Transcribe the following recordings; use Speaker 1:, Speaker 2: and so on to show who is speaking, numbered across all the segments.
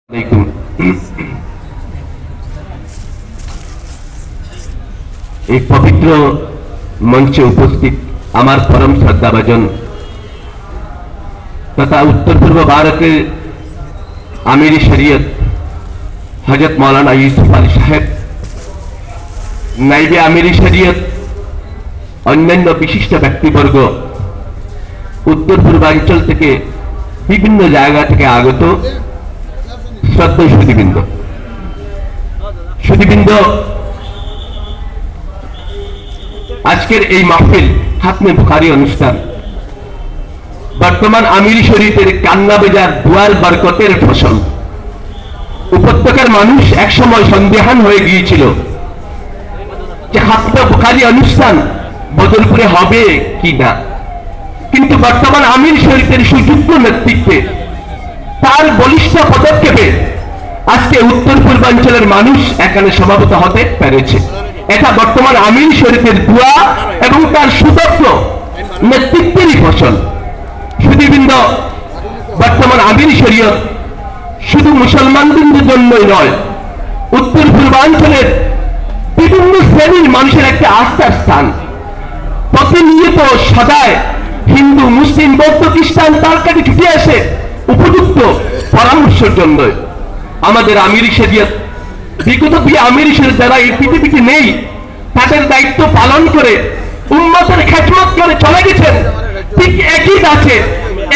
Speaker 1: एक पवित्र मंचे उपस्थित आमार परम श्रद्धाभाजन तथा उत्तर पूर्व भारत आमिरी शरीयत हजरत मौलाना यूसुफ आली साहेब नाइबे आमिरी शरीयत अन्यान्य विशिष्ट व्यक्तिवर्ग उत्तर पूर्वांचल থেকে বিভিন্ন জায়গা থেকে আগত শ্রদ্ধেয় সুধীবৃন্দ আজকের এই মাহফিল খাতমে বুখারী অনুষ্ঠান বর্তমান আমিরি শরীফের কান্না বেজার দুয়ার বরকতের ফসল। উপত্যকার মানুষ একসময় সন্দেহান হয়ে গিয়েছিল যে খাতমে বুখারী অনুষ্ঠান বদরপুরে হবে কি না, কিন্তু বর্তমান আমির শরীফের সুযোগ্য নেতৃত্বে তার বলিষ্ঠ পদক্ষেপে আজকে উত্তর পূর্বাঞ্চলের মানুষ এখানে সমাবেত হতে পেরেছে। এটা বর্তমান আমির শরীফের দোয়া এবং তার সুদক্ষ নেতৃত্বেরই ফসল। সুধীবৃন্দ, বর্তমান আমির শরীয়ত শুধু মুসলমানদের জন্যই নয়, উত্তর পূর্বাঞ্চলের বিভিন্ন শ্রেণীর মানুষের একটা আস্থার স্থান। প্রতিনিয়ত সদায় হিন্দু মুসলিম বৌদ্ধ খ্রিস্টান তার কাছে ছুটে আসে উপযুক্ত পরামর্শের জন্য। আমাদের আমিরি শরীয়ত বিগত আমিরি শরীয়ত যারা এই পৃথিবীতে নেই তাদের দায়িত্ব পালন করে উম্মতের খেদমত করে চলে গেছেন, ঠিক একই গাছে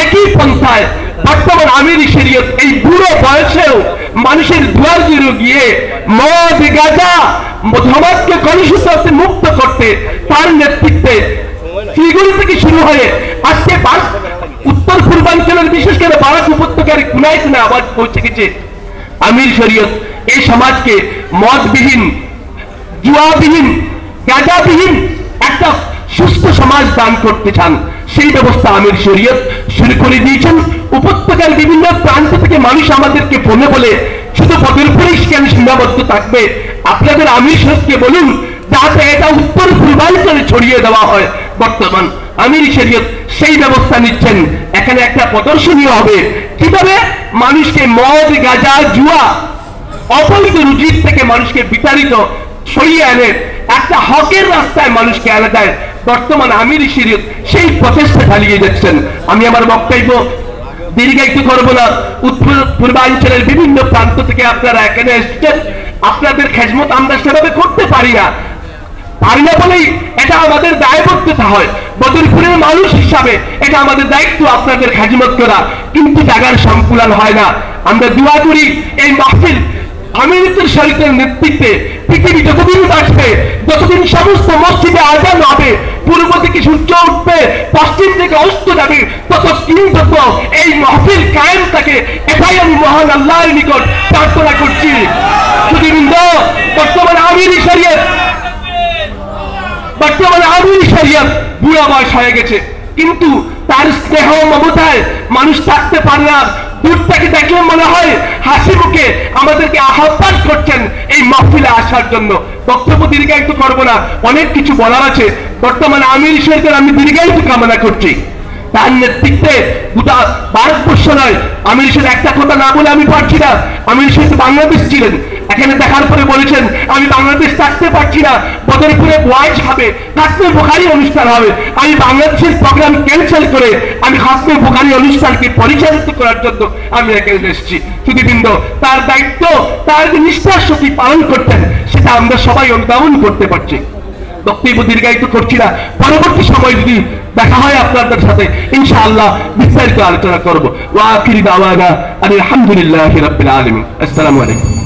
Speaker 1: একই পন্থায় বর্তমান আমিরি শরীয়ত এই বুড়ো বয়সেও মানুষের দুয়ার জুড়ে গিয়ে মদ গাঁজা ধর্মকে কলুষিত হতে মুক্ত করতে তার নেতৃত্বে শিলিগুড়ি থেকে শুরু হয়ে আজকে উত্তর পূর্বাঞ্চলের বিশেষ করে বারাক উপত্যকার কোনায় কোনায় আওয়াজ পৌঁছে গেছে। আমির শরীয়ত এই সমাজকে মদবিহীন, জুয়াবিহীন, গাঁজাবিহীন একটা সুস্থ সমাজ দান করতে চান। সেই ব্যবস্থা আমির শরীয়ত শুরু করে দিয়েছেন। উপত্যকার বিভিন্ন প্রান্ত থেকে মানুষ আমাদেরকে ফোনে বলে শুধু বদরপুরেই কেন সীমাবদ্ধ থাকবে, আপনাদের আমির শরীয়তকে বলুন যাতে এটা উত্তর পূর্বাঞ্চলে ছড়িয়ে দেওয়া হয়। বর্তমান আমির শরীয়ত সেই ব্যবস্থা নিচ্ছেন। এখানে একটা প্রদর্শনী হবে কিভাবে মানুষকে মদ গাঁজা জুয়া অবৈধ রুজির থেকে মানুষকে বিতাড়িত সরিয়ে এনে একটা হকের রাস্তায় মানুষকে এনে দেয়। বর্তমান আমির শরীয়ত সেই প্রচেষ্টা চালিয়ে যাচ্ছেন। আমি আমার বক্তব্য দীর্ঘায়িত করব না। উত্তর পূর্বাঞ্চলের বিভিন্ন প্রান্ত থেকে আপনারা এখানে এসেছেন, আপনাদের খেদমত আমরা সেভাবে করতে পারি না বলেই এটা আমাদের দায়বদ্ধতা হয়। বদরপুরের মানুষ হিসাবে এটা আমাদের দায়িত্ব আপনাদের খেদমত করা, কিন্তু জায়গার সংকুলান হয় না। আমরা দোয়া করি এই মাহফিল আমিরুল শরীফের নেতৃত্বে পৃথিবী যতদিন বাঁচবে, যতদিন সমস্ত মসজিদে আজান হবে, পূর্ব থেকে সূর্য উঠবে, পশ্চিম থেকে অস্ত যাবে, ততদিন যত এই মাহফিল কায়েম থাকে, এটাই আমি মহান আল্লাহর নিকট প্রার্থনা করছি। সুধীবৃন্দ, বর্তমান আমির শরীয়ত বুড়া বয়স হয়ে গেছে, কিন্তু তার স্নেহ মমতায় মানুষ থাকতে পারে না। দূর থেকে দেখলে মনে হয় হাসি মুখে আমাদেরকে আহ্বান করছেন এই মাহফিলে আসার জন্য। বক্তব্য দীর্ঘায়িত করব না, অনেক কিছু বলার আছে। বর্তমানে আমির শরীফের আমি দীর্ঘায়িত কামনা করছি। তার নেতৃত্বে গোটা ভারতবর্ষ নয়, আমির শরীফ একটা কথা না বলে আমি পারছি না। আমির শরীফ বাংলাদেশ ছিলেন, এখানে দেখার পরে বলেছেন আমি বাংলাদেশ থাকতে পারছি না, বদরপুরে ওয়াইজ হবে, খাতমে বুখারী অনুষ্ঠান হবে। আমি বাংলাদেশের প্রোগ্রাম ক্যান্সেল করে আমি খাতমে বুখারী অনুষ্ঠানকে পরিচালিত করার জন্য আমি এখানে এসেছি। সুধীবৃন্দ, তার দায়িত্ব তার যে নিষ্ঠার সাথে পালন করতেন সেটা আমরা সবাই অনুধাবন করতে পারছি। বক্তব্য দীর্ঘায়িত করছি না, পরবর্তী সময় যদি দেখা হয় আপনাদের সাথে ইনশাআল্লাহ বিস্তারিত আলোচনা করব। ওয়া আখিরু দাওয়ানা আলহামদুলিল্লাহি রাব্বিল আলামিন। আসসালামু আলাইকুম।